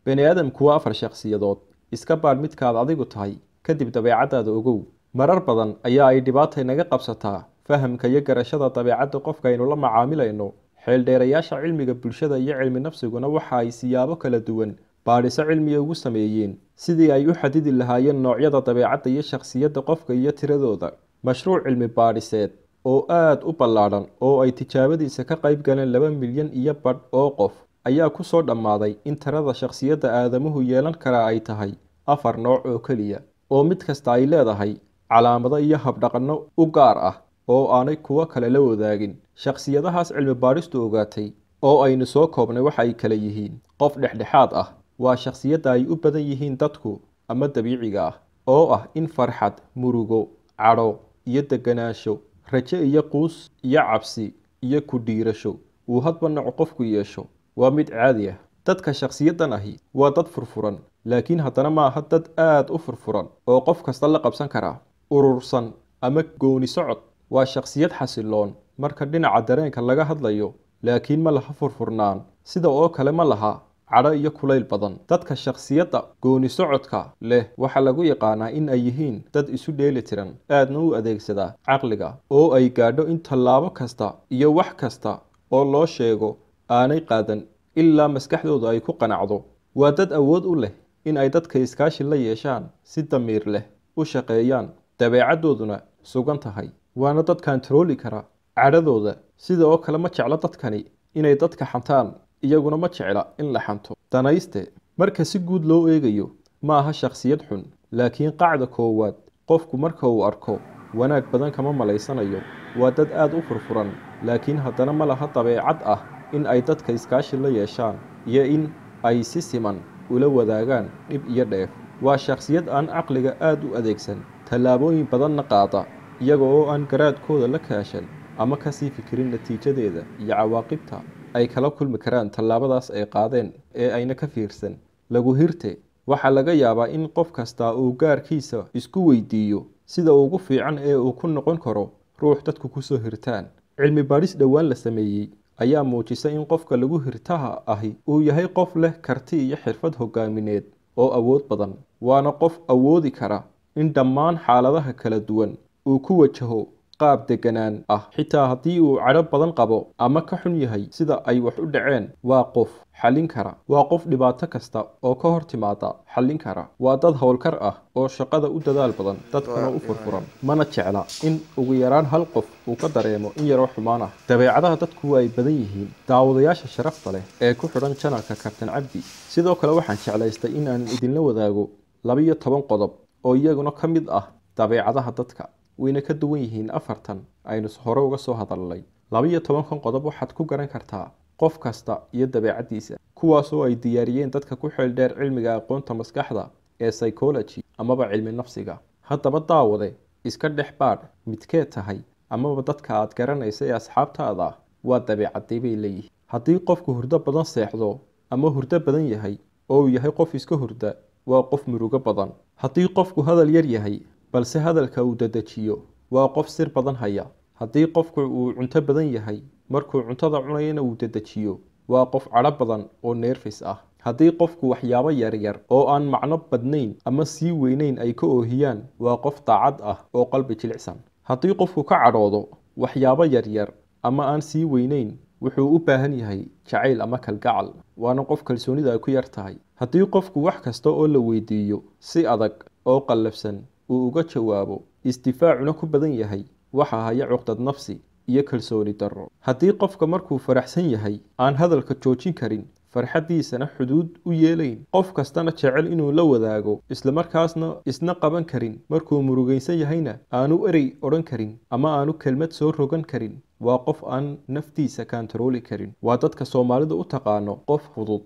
bani aadamku waa afar shakhsiyadood iska baadh midkaad adigu tahay kadib dabeecadaada ogow. marar badan ayaa ay dhibaata naga qabsataa fahamka iyo garashada dabeecadda qofka aynu la macaamilayno. xeeldheerayaasha cilmiga bulshada iyo cilmi nafsiguna waxa ay siyaabo kala duwan baadhiso cilmiga ugu sameeyeen sidii ay u xadidi lahaayeen noocyada dabeecadda iyo shakhsiyadda qofka iyo tiradooda. mashruuc cilmi baadhiseed oo aad u ballaadhan oo ay tijaabadiisa ka qayb galeen 2 milyan iyo badh oo qof ayaa ku soo dhammaaday in tirada shakhsiyadda aadamuhu yeelan karaa ay tahay 4 nooc oo keliya, oo mid kasta ay leedahay calaamado iyo habdhaqanno u gaar ah oo aanay kuwo kale la wadaagin. shakhsiyadahaas cilmi baadhistu ogaatay oo aynu soo koobnay waxa ay kala yihiin: qof dhexdhexaad ah waa shakhsiyadda ay u badan yihiin dadku ama dabiiciga ah, oo ah in farxad, murugo, cadho iyo deganaansho, rajo iyo quus iyo cabsi iyo ku dhiirasho uu hadba nooc qofku yeesho waa mid caadi ah. dadka shakhsiyaddan ahi waa dad furfuran, laakiin haddana ma aha dad aad u furfuran oo qof kasta la qabsan karaa. urursan ama gooni socod waa shakhsiyad xasiloon marka dhinaca dareenka laga hadlayo, laakiin ma laha furfurnaan, sida oo kale ma laha cadho iyo kulayl badan. dadka shakhsiyadda gooni socodka leh waxaa lagu yaqaanaa in ay yihiin dad isu dheeli tiran, aadna u adeegsada caqliga, oo ay gaadho in tallaabo kasta iyo wax kasta oo loo sheego aanay qaadan ilaa maskaxdooda ay ku qanacdo. waa dad awood u leh in ay dadka iskaashi la yeeshaan, si damiir leh u shaqeeyaan, dabeecadooduna sugan tahay, waana dad kantarooli kara cadhadooda. sida oo kale ma jecla dadkani inay dadka xantaan, iyaguna ma jecla in la xanto. danayste marka si guud loo eegayo ma aha shakhsiyad xun, laakiin qacda koowaad qofku marka uu arko wanaag badan kama malaysanayo. waa dad aad u furfuran, laakiin haddana ma laha dabeecad ah in ay dadka iskaashi la yeeshaan iyo in ay si siman ula wadaagaan dhib iyo dheef. waa shakhsiyad aan caqliga aad u adeegsan, tallaabooyin badanna qaada iyaga oo aan garaadkooda la kaashan ama kasii fikirin natiijadeeda iyo cawaaqibta ay kala kulmi karaan tallaabadaas ay qaadeen ee ayna ka fiirsan. lagu hirte waxaa laga yaabaa in qof kasta uu gaarkiisa isku weydiiyo sida ugu fiican ee uu ku noqon karo ruux dadku ku soo hirtaan. cilmi baadhis dhowaan la sameeyey ayaa muujisa in qofka lagu hirtaha ahi uu yahay qof leh karti iyo xirfad hogaamineed oo awood badan, waana qof awoodi kara in dhammaan xaaladaha kala duwan uu ku wajaho qaab deganaan ah, xitaa haddii uu cadho badan qabo ama ka xun yahay sida ay wax u dhaceen. waa qof xallin kara, waa qof dhibaato kasta oo ka hor timaada xallin kara. waa dad howlkar ah oo shaqada u dadaal badan, dadkuna u furfuran, mana jecla in ugu yaraan hal qof uu ka dareemo in yaroo xumaan ah. dabeecadaha dadku waa ay badan yihiin. daawadayaasha sharafta leh ee ku xidhan janalka Kabtan Cabdi, sidoo kale waxaan jeclaystay in aan idinla wadaago 12 qodob oo iyaguna ka mid ah dabeecadaha dadka, wayna ka duwan yihiin 4tan aynu hore uga soo hadalnay. 12 qodob waxaad ku garan kartaa qof kasta iyo dabeecadiisa, kuwaasoo ay diyaariyeen dadka ku xeel dheer cilmiga aqoonta maskaxda ee psychology amaba cilmi nafsiga. haddaba daawade, iska dhex baadh midkee tahay amaba dadka aad garanaysa ee asxaabtaada waa dabeecadii bay leeyihiin. haddii qofku hurdo badan seexdo ama hurdo badan yahay oo uu yahay qof iska hurda, waa qof murugo badan. haddii qofku hadal yar yahay balse hadalka uu dedejiyo, waa qof sir badan haya. haddii qofku uu cunto badan yahay markuu cuntada cunayana uu dedejiyo, waa qof cadho badan oo neerfis ah. haddii qofku waxyaabo yaryar oo aan macno badnayn ama sii weynayn ay ka oohiyaan, waa qof daacad ah oo qalbi jilicsan. haddii qofku ka cadhoodo waxyaabo yaryar ama aan sii weynayn, wuxuu u baahan yahay jacayl ama kalgacal, waana qof kalsoonida ay ku yar tahay. haddii qofku wax kasta oo la weydiiyo si adag oo qallafsan uu uga jawaabo, isdifaacuna ku badan yahay, waxa haya cuqdad nafsi iyo kalsooni darro. haddii qofka markuu faraxsan yahay aan hadalka joojin karin, farxaddiisana xuduud u yeelayn, qof kastana jecel inuu la wadaago, islamarkaasna isna qaban karin, markuu murugaysan yahayna aanu erey odhan karin ama aanu kelmad soo rogan karin, waa qof aan naftiisa kantarooli karin. waa dadka Soomaalidu u taqaano qof fudud.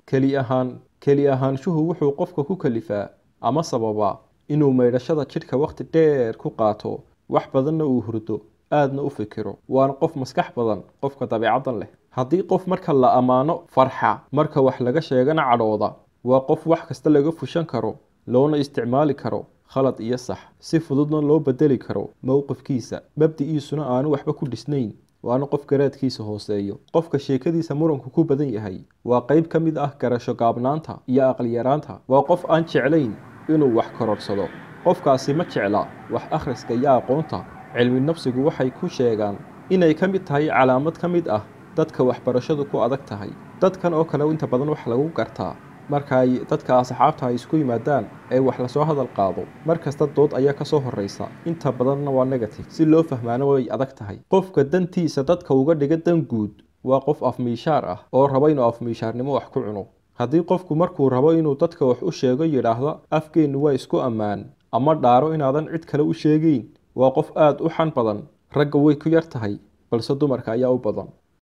keli ahaanshuhu wuxuu qofka ku kalifaa ama sababaa inuu maydhashada jidhka waqti dheer ku qaato, wax badanna uu hurdo, aadna u fikiro. waana qof maskax badan qofka dabeecaddan leh. haddii qof marka la ammaano farxa, marka wax laga sheegana cadhooda, waa qof wax kasta laga fushan karo, loona isticmaali karo khalad iyo sax, si fududna loo bedeli karo mowqifkiisa, mabdi'iisuna aanu waxba ku dhisnayn. waana qof garaadkiisa hooseeyo. Qofka sheekadiisa muranku ku badan yahay waa qayb ka mid ah garasho gaabnaanta iyo aqli yaraanta. Waa qof aan jeclayn inuu wax kororsado. Qofkaasi ma jecla wax akhriska iyo aqoonta. Cilmi nafsigu waxay ku sheegaan inay ka mid tahay calaamad ka mid ah dadka waxbarashadu ku adag tahay. Dadkan oo kale inta badan wax lagu gartaa marka ay dadka asxaabta ay isku yimaadaan ee wax la soo hadal qaado. Markasta dood ayaa ka soo horeysa, inta badanna waa negative. Si loo fahmaana way adag tahay. Qofka dantiisa dadka uga dhiga dan guud waa qof afmiishaar ah oo raba inuu afmiishaarnimo wax ku cuno. Haddii qofku markuu rabo inuu dadka wax u sheego yiraahdo afkeenu waa isku ammaan ama dhaaro inaadan cid kale u sheegayn, waa qof aad u xan badan. Ragga way ku yar tahay balse dumarka ayaa u badan.